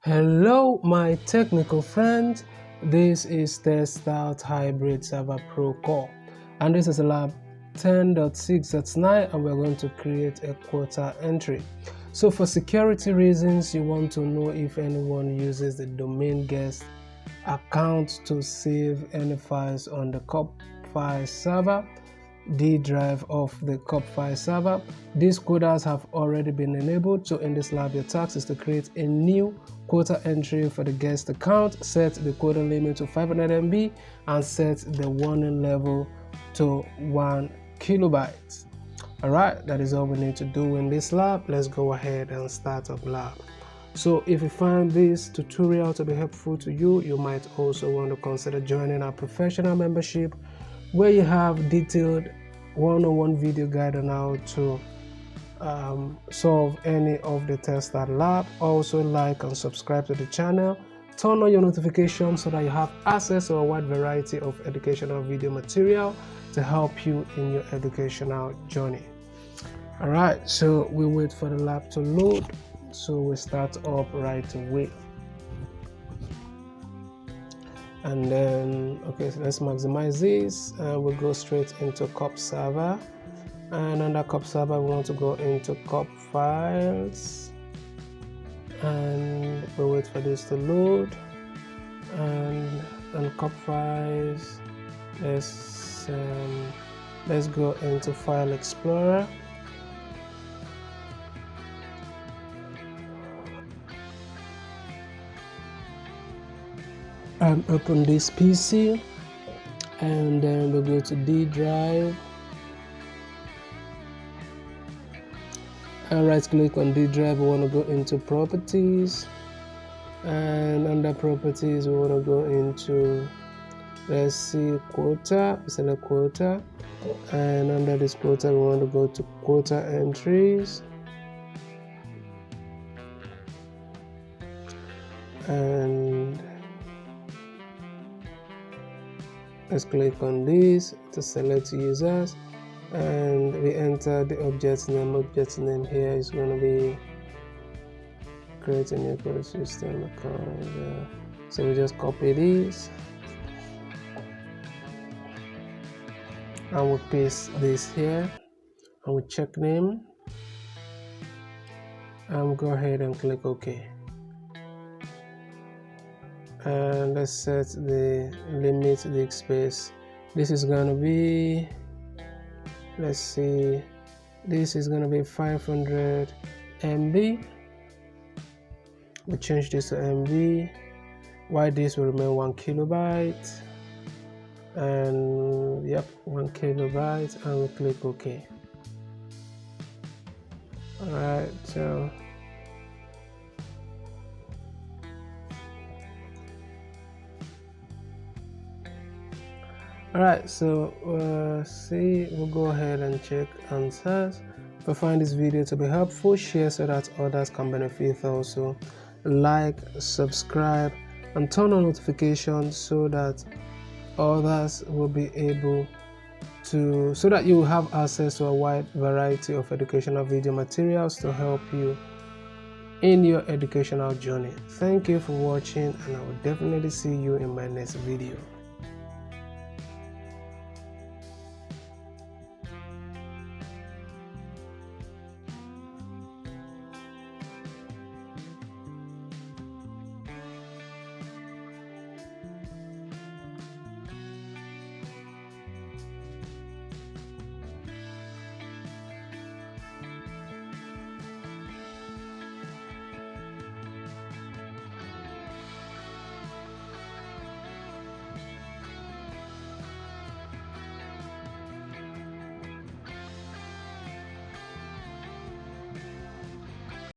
Hello my technical friends, this is TestOut Hybrid Server Pro Core and this is lab 10.6.9 and we're going to create a quota entry. So for security reasons, you want to know if anyone uses the domain guest account to save any files on the COP file server, D drive of the COP file server. These quotas have already been enabled, so in this lab your task is to create a new quota entry for the guest account, set the quota limit to 500 MB and set the warning level to 1 kilobyte. Alright, that is all we need to do in this lab. Let's go ahead and start up lab. So if you find this tutorial to be helpful to you, you might also want to consider joining our professional membership, where you have detailed one-on-one video guide on how to solve any of the tests at lab. Also like and subscribe to the channel, turn on your notifications so that you have access to a wide variety of educational video material to help you in your educational journey. All right, so we wait for the lab to load, so we start up right away. And then okay, so let's maximize this and we'll go straight into COP server, and under COP server we want to go into COP files and we'll wait for this to load. And on COP files, let's go into File Explorer. And open this PC, and then we'll go to D drive and right click on D drive. We want to go into properties, and under properties we want to go into, let's see, quota. Select quota, and under this quota we want to go to quota entries, and let's click on this to select users, and we enter the object name. Object name here is going to be create a new quota system account. So we just copy this and we paste this here, and we check name and we go ahead and click OK. And let's set the limit disk space. This is going to be, let's see, this is going to be 500 MB. We change this to MB. While this will remain 1 kilobyte, and yep, 1 kilobyte, and we click OK. Alright, so alright, so we'll go ahead and check answers. If you find this video to be helpful, share so that others can benefit also. Like, subscribe, and turn on notifications so that others will be able to, so that you will have access to a wide variety of educational video materials to help you in your educational journey. Thank you for watching, and I will definitely see you in my next video.